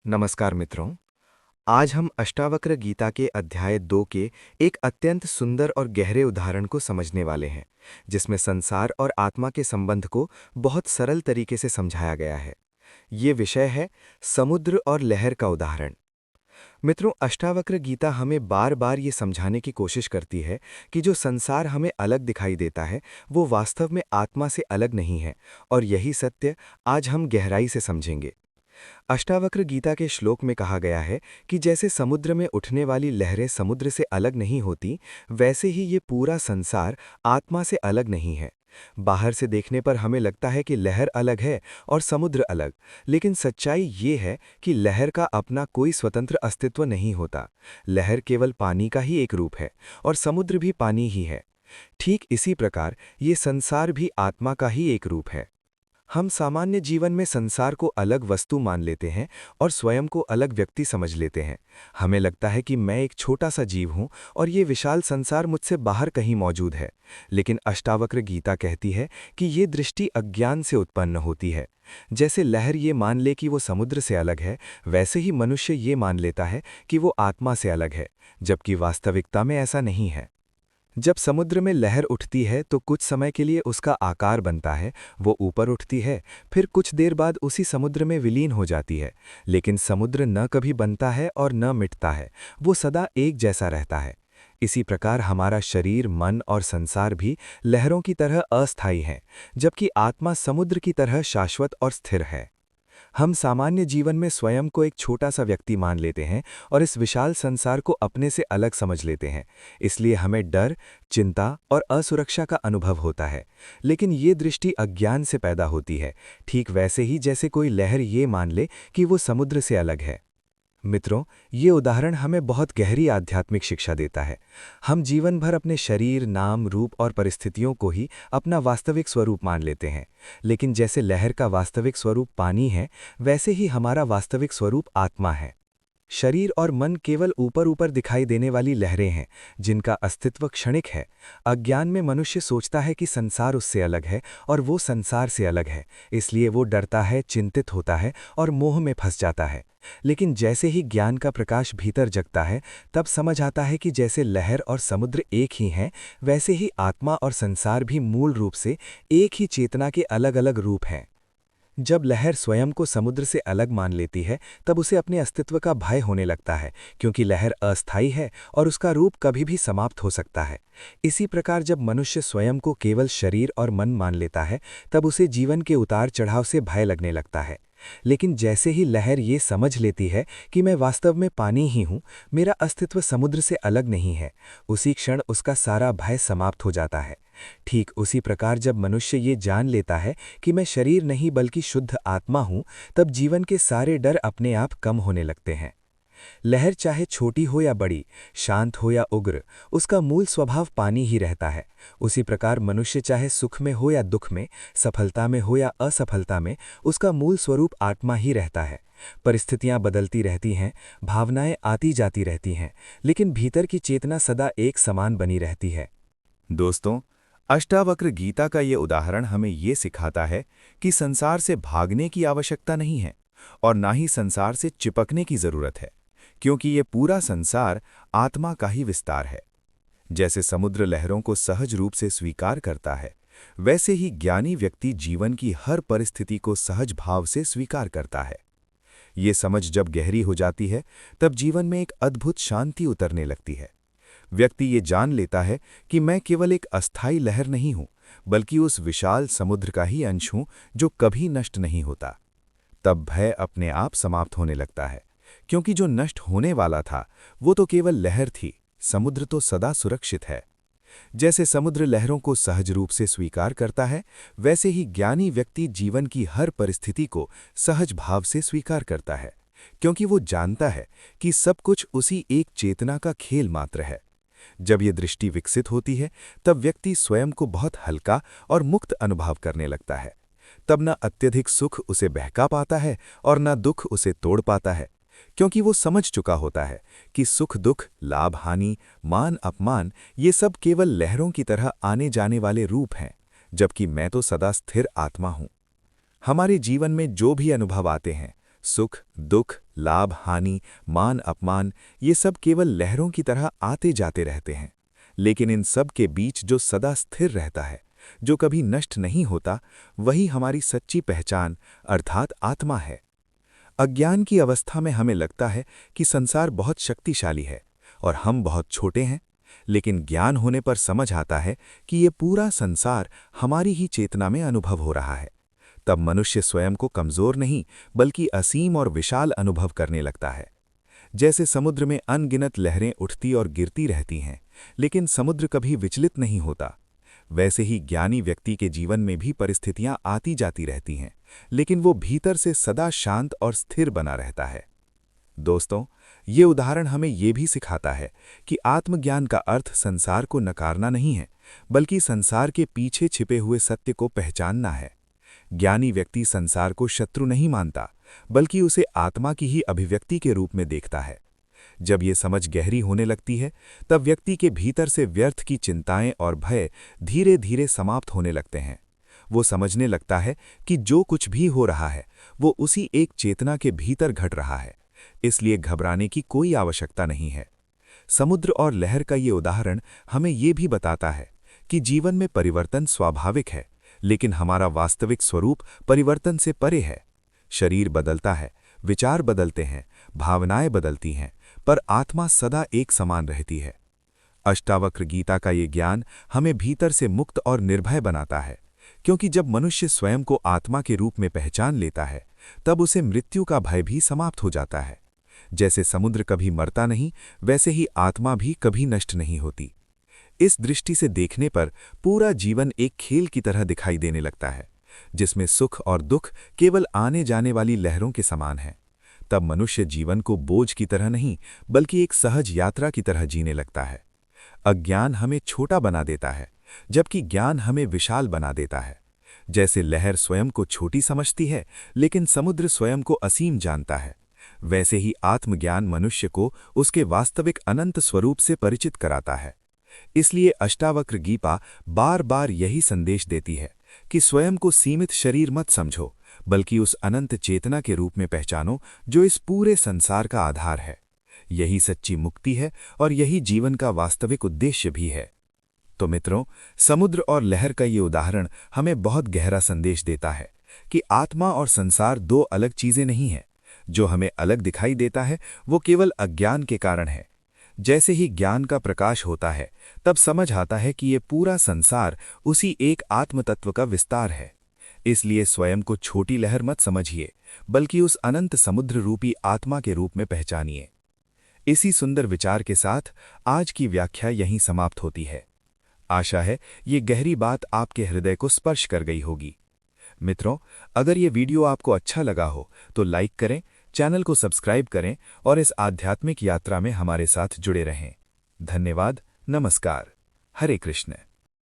नमस्कार मित्रों। आज हम अष्टावक्र गीता के अध्याय 2 के एक अत्यंत सुंदर और गहरे उदाहरण को समझने वाले हैं, जिसमें संसार और आत्मा के संबंध को बहुत सरल तरीके से समझाया गया है। ये विषय है समुद्र और लहर का उदाहरण। मित्रों, अष्टावक्र गीता हमें बार बार ये समझाने की कोशिश करती है कि जो संसार हमें अलग दिखाई देता है, वो वास्तव में आत्मा से अलग नहीं है, और यही सत्य आज हम गहराई से समझेंगे। अष्टावक्र गीता के श्लोक में कहा गया है कि जैसे समुद्र में उठने वाली लहरें समुद्र से अलग नहीं होती, वैसे ही ये पूरा संसार आत्मा से अलग नहीं है। बाहर से देखने पर हमें लगता है कि लहर अलग है और समुद्र अलग, लेकिन सच्चाई ये है कि लहर का अपना कोई स्वतंत्र अस्तित्व नहीं होता। लहर केवल पानी का ही एक रूप है और समुद्र भी पानी ही है। ठीक इसी प्रकार ये संसार भी आत्मा का ही एक रूप है। हम सामान्य जीवन में संसार को अलग वस्तु मान लेते हैं और स्वयं को अलग व्यक्ति समझ लेते हैं। हमें लगता है कि मैं एक छोटा सा जीव हूं और ये विशाल संसार मुझसे बाहर कहीं मौजूद है। लेकिन अष्टावक्र गीता कहती है कि ये दृष्टि अज्ञान से उत्पन्न होती है। जैसे लहर ये मान ले कि वो समुद्र से अलग है, वैसे ही मनुष्य ये मान लेता है कि वो आत्मा से अलग है, जबकि वास्तविकता में ऐसा नहीं है। जब समुद्र में लहर उठती है तो कुछ समय के लिए उसका आकार बनता है, वो ऊपर उठती है, फिर कुछ देर बाद उसी समुद्र में विलीन हो जाती है। लेकिन समुद्र न कभी बनता है और न मिटता है, वो सदा एक जैसा रहता है। इसी प्रकार हमारा शरीर, मन और संसार भी लहरों की तरह अस्थायी हैं, जबकि आत्मा समुद्र की तरह शाश्वत और स्थिर है। हम सामान्य जीवन में स्वयं को एक छोटा सा व्यक्ति मान लेते हैं और इस विशाल संसार को अपने से अलग समझ लेते हैं। इसलिए हमें डर, चिंता और असुरक्षा का अनुभव होता है। लेकिन ये दृष्टि अज्ञान से पैदा होती है, ठीक वैसे ही जैसे कोई लहर ये मान ले कि वो समुद्र से अलग है। मित्रों, ये उदाहरण हमें बहुत गहरी आध्यात्मिक शिक्षा देता है। हम जीवन भर अपने शरीर, नाम, रूप और परिस्थितियों को ही अपना वास्तविक स्वरूप मान लेते हैं। लेकिन जैसे लहर का वास्तविक स्वरूप पानी है, वैसे ही हमारा वास्तविक स्वरूप आत्मा है। शरीर और मन केवल ऊपर ऊपर दिखाई देने वाली लहरें हैं, जिनका अस्तित्व क्षणिक है। अज्ञान में मनुष्य सोचता है कि संसार उससे अलग है और वो संसार से अलग है, इसलिए वो डरता है, चिंतित होता है और मोह में फंस जाता है। लेकिन जैसे ही ज्ञान का प्रकाश भीतर जगता है, तब समझ आता है कि जैसे लहर और समुद्र एक ही हैं, वैसे ही आत्मा और संसार भी मूल रूप से एक ही चेतना के अलग अलग रूप हैं। जब लहर स्वयं को समुद्र से अलग मान लेती है, तब उसे अपने अस्तित्व का भय होने लगता है, क्योंकि लहर अस्थायी है और उसका रूप कभी भी समाप्त हो सकता है। इसी प्रकार जब मनुष्य स्वयं को केवल शरीर और मन मान लेता है, तब उसे जीवन के उतार चढ़ाव से भय लगने लगता है। लेकिन जैसे ही लहर ये समझ लेती है कि मैं वास्तव में पानी ही हूँ, मेरा अस्तित्व समुद्र से अलग नहीं है, उसी क्षण उसका सारा भय समाप्त हो जाता है। ठीक उसी प्रकार जब मनुष्य ये जान लेता है कि मैं शरीर नहीं बल्कि शुद्ध आत्मा हूँ, तब जीवन के सारे डर अपने आप कम होने लगते हैं। लहर चाहे छोटी हो या बड़ी, शांत हो या उग्र, उसका मूल स्वभाव पानी ही रहता है। उसी प्रकार मनुष्य चाहे सुख में हो या दुख में, सफलता में हो या असफलता में, उसका मूल स्वरूप आत्मा ही रहता है। परिस्थितियां बदलती रहती हैं, भावनाएं आती जाती रहती हैं, लेकिन भीतर की चेतना सदा एक समान बनी रहती है। दोस्तों, अष्टावक्र गीता का ये उदाहरण हमें ये सिखाता है कि संसार से भागने की आवश्यकता नहीं है और ना ही संसार से चिपकने की जरूरत है, क्योंकि ये पूरा संसार आत्मा का ही विस्तार है। जैसे समुद्र लहरों को सहज रूप से स्वीकार करता है, वैसे ही ज्ञानी व्यक्ति जीवन की हर परिस्थिति को सहज भाव से स्वीकार करता है। ये समझ जब गहरी हो जाती है, तब जीवन में एक अद्भुत शांति उतरने लगती है। व्यक्ति ये जान लेता है कि मैं केवल एक अस्थायी लहर नहीं हूं, बल्कि उस विशाल समुद्र का ही अंश हूं जो कभी नष्ट नहीं होता। तब भय अपने आप समाप्त होने लगता है, क्योंकि जो नष्ट होने वाला था वो तो केवल लहर थी, समुद्र तो सदा सुरक्षित है। जैसे समुद्र लहरों को सहज रूप से स्वीकार करता है, वैसे ही ज्ञानी व्यक्ति जीवन की हर परिस्थिति को सहज भाव से स्वीकार करता है, क्योंकि वो जानता है कि सब कुछ उसी एक चेतना का खेल मात्र है। जब ये दृष्टि विकसित होती है, तब व्यक्ति स्वयं को बहुत हल्का और मुक्त अनुभव करने लगता है। तब न अत्यधिक सुख उसे बहका पाता है और न दुख उसे तोड़ पाता है, क्योंकि वो समझ चुका होता है कि सुख दुख, लाभ हानि, मान अपमान ये सब केवल लहरों की तरह आने जाने वाले रूप हैं, जबकि मैं तो सदा स्थिर आत्मा हूं। हमारे जीवन में जो भी अनुभव आते हैं, सुख, दुख, लाभ, हानि, मान, अपमान ये सब केवल लहरों की तरह आते जाते रहते हैं। लेकिन इन सब के बीच जो सदा स्थिर रहता है, जो कभी नष्ट नहीं होता, वही हमारी सच्ची पहचान अर्थात आत्मा है। अज्ञान की अवस्था में हमें लगता है कि संसार बहुत शक्तिशाली है और हम बहुत छोटे हैं, लेकिन ज्ञान होने पर समझ आता है कि ये पूरा संसार हमारी ही चेतना में अनुभव हो रहा है। तब मनुष्य स्वयं को कमजोर नहीं बल्कि असीम और विशाल अनुभव करने लगता है। जैसे समुद्र में अनगिनत लहरें उठती और गिरती रहती हैं, लेकिन समुद्र कभी विचलित नहीं होता, वैसे ही ज्ञानी व्यक्ति के जीवन में भी परिस्थितियां आती जाती रहती हैं, लेकिन वो भीतर से सदा शांत और स्थिर बना रहता है। दोस्तों, ये उदाहरण हमें ये भी सिखाता है कि आत्मज्ञान का अर्थ संसार को नकारना नहीं है, बल्कि संसार के पीछे छिपे हुए सत्य को पहचानना है। ज्ञानी व्यक्ति संसार को शत्रु नहीं मानता, बल्कि उसे आत्मा की ही अभिव्यक्ति के रूप में देखता है। जब ये समझ गहरी होने लगती है, तब व्यक्ति के भीतर से व्यर्थ की चिंताएं और भय धीरे धीरे समाप्त होने लगते हैं। वो समझने लगता है कि जो कुछ भी हो रहा है, वो उसी एक चेतना के भीतर घट रहा है, इसलिए घबराने की कोई आवश्यकता नहीं है। समुद्र और लहर का ये उदाहरण हमें ये भी बताता है कि जीवन में परिवर्तन स्वाभाविक है, लेकिन हमारा वास्तविक स्वरूप परिवर्तन से परे है। शरीर बदलता है, विचार बदलते हैं, भावनाएं बदलती हैं, पर आत्मा सदा एक समान रहती है। अष्टावक्र गीता का ये ज्ञान हमें भीतर से मुक्त और निर्भय बनाता है, क्योंकि जब मनुष्य स्वयं को आत्मा के रूप में पहचान लेता है, तब उसे मृत्यु का भय भी समाप्त हो जाता है। जैसे समुद्र कभी मरता नहीं, वैसे ही आत्मा भी कभी नष्ट नहीं होती। इस दृष्टि से देखने पर पूरा जीवन एक खेल की तरह दिखाई देने लगता है, जिसमें सुख और दुख केवल आने जाने वाली लहरों के समान हैं। तब मनुष्य जीवन को बोझ की तरह नहीं, बल्कि एक सहज यात्रा की तरह जीने लगता है। अज्ञान हमें छोटा बना देता है, जबकि ज्ञान हमें विशाल बना देता है। जैसे लहर स्वयं को छोटी समझती है, लेकिन समुद्र स्वयं को असीम जानता है, वैसे ही आत्मज्ञान मनुष्य को उसके वास्तविक अनंत स्वरूप से परिचित कराता है। इसलिए अष्टावक्र गीता बार बार यही संदेश देती है कि स्वयं को सीमित शरीर मत समझो, बल्कि उस अनंत चेतना के रूप में पहचानो जो इस पूरे संसार का आधार है। यही सच्ची मुक्ति है और यही जीवन का वास्तविक उद्देश्य भी है। तो मित्रों, समुद्र और लहर का ये उदाहरण हमें बहुत गहरा संदेश देता है कि आत्मा और संसार दो अलग चीजें नहीं हैं। जो हमें अलग दिखाई देता है, वो केवल अज्ञान के कारण है। जैसे ही ज्ञान का प्रकाश होता है, तब समझ आता है कि ये पूरा संसार उसी एक आत्मतत्व का विस्तार है। इसलिए स्वयं को छोटी लहर मत समझिए, बल्कि उस अनंत समुद्र रूपी आत्मा के रूप में पहचानिए। इसी सुंदर विचार के साथ आज की व्याख्या यहीं समाप्त होती है। आशा है ये गहरी बात आपके हृदय को स्पर्श कर गई होगी। मित्रों, अगर ये वीडियो आपको अच्छा लगा हो तो लाइक करें, चैनल को सब्सक्राइब करें और इस आध्यात्मिक यात्रा में हमारे साथ जुड़े रहें। धन्यवाद। नमस्कार। हरे कृष्ण।